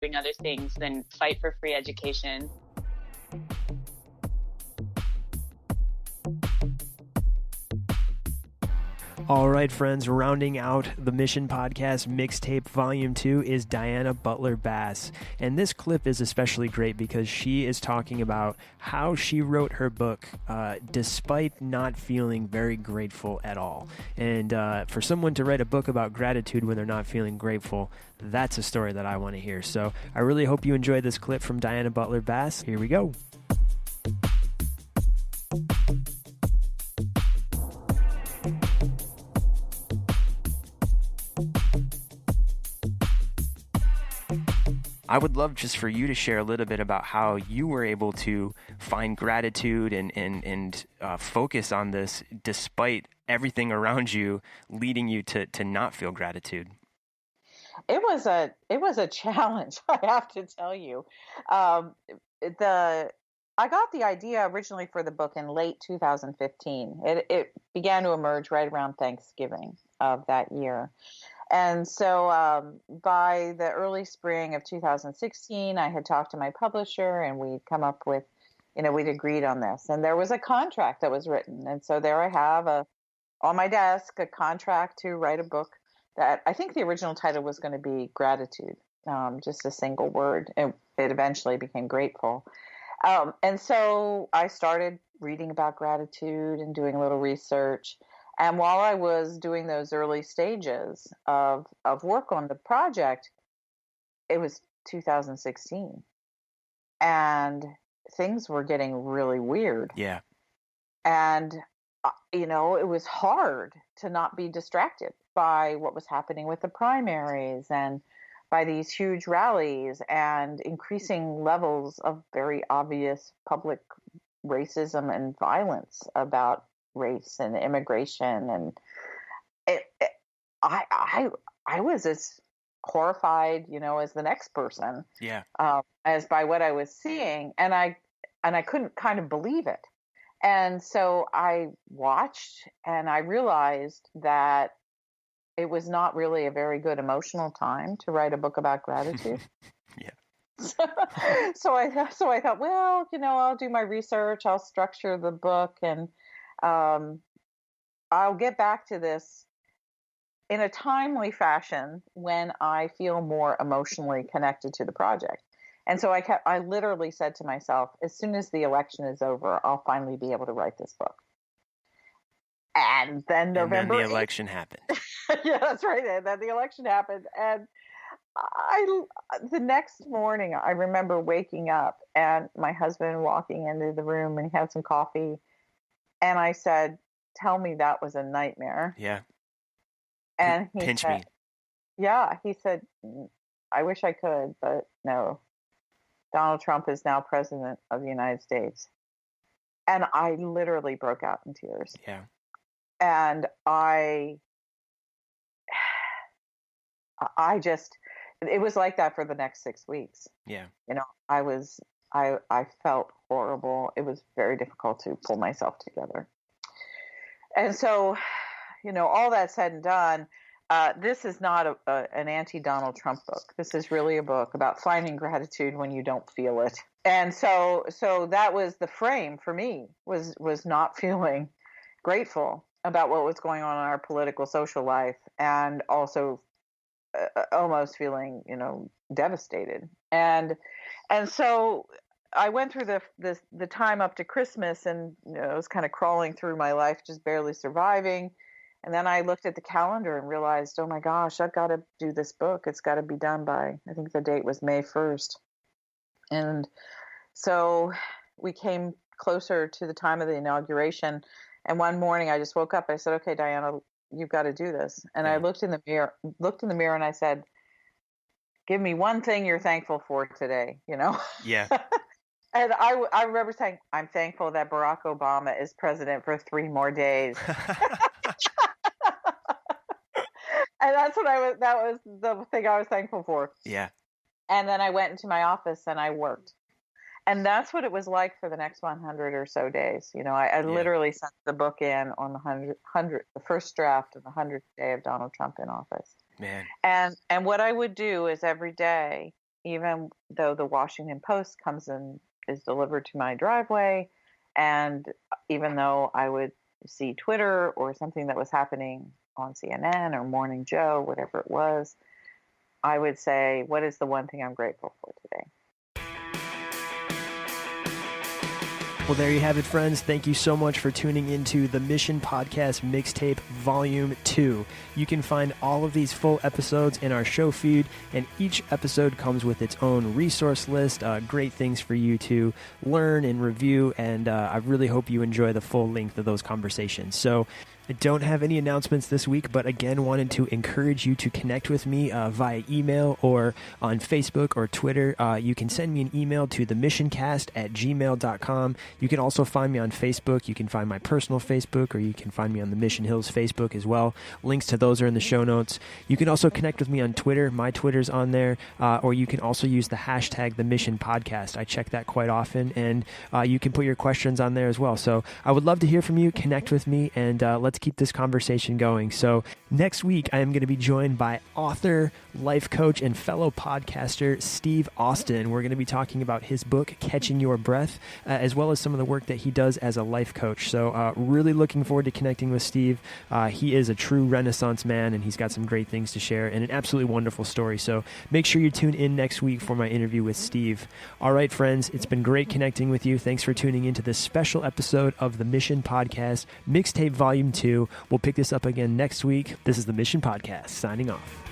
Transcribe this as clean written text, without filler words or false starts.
doing other things than fight for free education. All right, friends, rounding out the Mission Podcast Mixtape Volume 2 is Diana Butler Bass. And this clip is especially great because she is talking about how she wrote her book despite not feeling very grateful at all. And for someone to write a book about gratitude when they're not feeling grateful, that's a story that I want to hear. So I really hope you enjoyed this clip from Diana Butler Bass. Here we go. I would love just for you to share a little bit about how you were able to find gratitude and focus on this despite everything around you leading you to not feel gratitude. It was a challenge, I have to tell you. I got the idea originally for the book in late 2015. It began to emerge right around Thanksgiving of that year. And so by the early spring of 2016, I had talked to my publisher and we'd come up with, we'd agreed on this. And there was a contract that was written. And so there I have on my desk, a contract to write a book that I think the original title was going to be Gratitude, just a single word. It eventually became Grateful. And so I started reading about gratitude and doing a little research. And while I was doing those early stages of work on the project, it was 2016. And things were getting really weird. Yeah. And, it was hard to not be distracted by what was happening with the primaries and by these huge rallies and increasing levels of very obvious public racism and violence about race and immigration, and I was as horrified, as the next person, as by what I was seeing, and I couldn't kind of believe it, and so I watched, and I realized that it was not really a very good emotional time to write a book about gratitude. Yeah. So I thought, well, I'll do my research, I'll structure the book, and I'll get back to this in a timely fashion when I feel more emotionally connected to the project. And so I literally said to myself, as soon as the election is over, I'll finally be able to write this book. And then November. And then the election happened. Yeah, that's right. And then the election happened. And the next morning, I remember waking up and my husband walking into the room, and he had some coffee. And I said, tell me that was a nightmare. Yeah. And he Pinch said, me. Yeah, he said, I wish I could, but no. Donald Trump is now president of the United States. And I literally broke out in tears. Yeah. And I it was like that for the next 6 weeks. Yeah. I felt horrible. It was very difficult to pull myself together. And so, all that said and done, this is not an anti-Donald Trump book. This is really a book about finding gratitude when you don't feel it. And so that was the frame for me, was not feeling grateful about what was going on in our political, social life, and also almost feeling, devastated. And so I went through the time up to Christmas, and I was kind of crawling through my life, just barely surviving. And then I looked at the calendar and realized, oh my gosh, I've got to do this book. It's got to be done by, I think the date was May 1st. And so we came closer to the time of the inauguration. And one morning I just woke up. I said, okay, Diana, you've got to do this. And I looked in the mirror and I said, give me one thing you're thankful for today, Yeah. And I remember saying, I'm thankful that Barack Obama is president for 3 more days. And that was the thing I was thankful for. Yeah. And then I went into my office and I worked. And that's what it was like for the next 100 or so days. I literally sent the book in on the first draft of the 100th day of Donald Trump in office. Man. And what I would do is every day even though the Washington Post comes and is delivered to my driveway, and even though I would see Twitter or something that was happening on CNN or Morning Joe, whatever it was, I would say, what is the one thing I'm grateful for today? Well, there you have it, friends. Thank you so much for tuning into the Mission Podcast Mixtape Volume 2. You can find all of these full episodes in our show feed, and each episode comes with its own resource list, great things for you to learn and review, and I really hope you enjoy the full length of those conversations. So I don't have any announcements this week, but again, wanted to encourage you to connect with me via email or on Facebook or Twitter. You can send me an email to themissioncast@gmail.com. You can also find me on Facebook. You can find my personal Facebook, or you can find me on the Mission Hills Facebook as well. Links to those are in the show notes. You can also connect with me on Twitter. My Twitter's on there, or you can also use the hashtag #TheMissionPodcast. I check that quite often, and you can put your questions on there as well. So I would love to hear from you. Connect with me, and let's keep this conversation going. So next week, I am going to be joined by author, life coach, and fellow podcaster Steve Austin. We're going to be talking about his book, Catching Your Breath, as well as some of the work that he does as a life coach. So really looking forward to connecting with Steve. He is a true Renaissance man, and he's got some great things to share and an absolutely wonderful story. So make sure you tune in next week for my interview with Steve. All right, friends, it's been great connecting with you. Thanks for tuning into this special episode of the Mission Podcast Mixtape Volume 2. We'll pick this up again next week. This is the Mission Podcast, signing off.